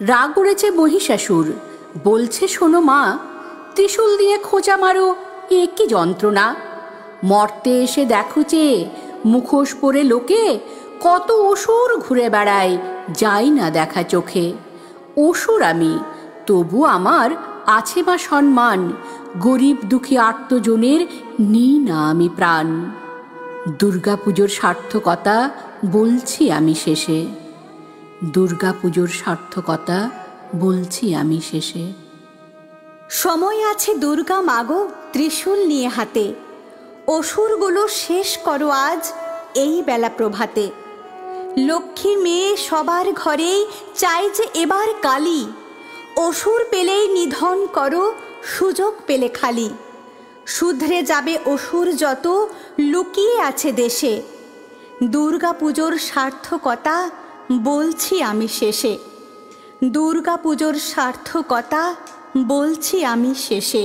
রাগ উড়েছে মহিষাসুর, বলছে শোনো মা, ত্রিশূল দিয়ে খোঁচা মারো, এ কি যন্ত্রণা। মর্তে এসে দেখো যে মুখোশ পরে লোকে কত অসুর ঘুরে বেড়ায়, যাই না দেখা চোখে। অসুর আমি, তবু আমার আছে মা সম্মান, গরিব দুঃখী আর্তজনের নিই না আমি প্রাণ। দুর্গাপুজোর সার্থকতা বলছি আমি শেষে, দুর্গাপুজোর সার্থকতা বলছি আমি শেষে। সময় আছে দুর্গা মাগো ত্রিশূল নিয়ে হাতে, অসুরগুলো শেষ করো আজ এই বেলা প্রভাতে। লক্ষ্মী মেয়ে সবার ঘরেই চাই যে এবার কালী, অসুর পেলেই নিধন করো সুযোগ পেলে খালি। শুধরে যাবে অসুর যত লুকিয়ে আছে দেশে, দুর্গাপুজোর সার্থকতা বলছি আমি শেষে, দুর্গাপুজোর সার্থকতা বলছি আমি শেষে।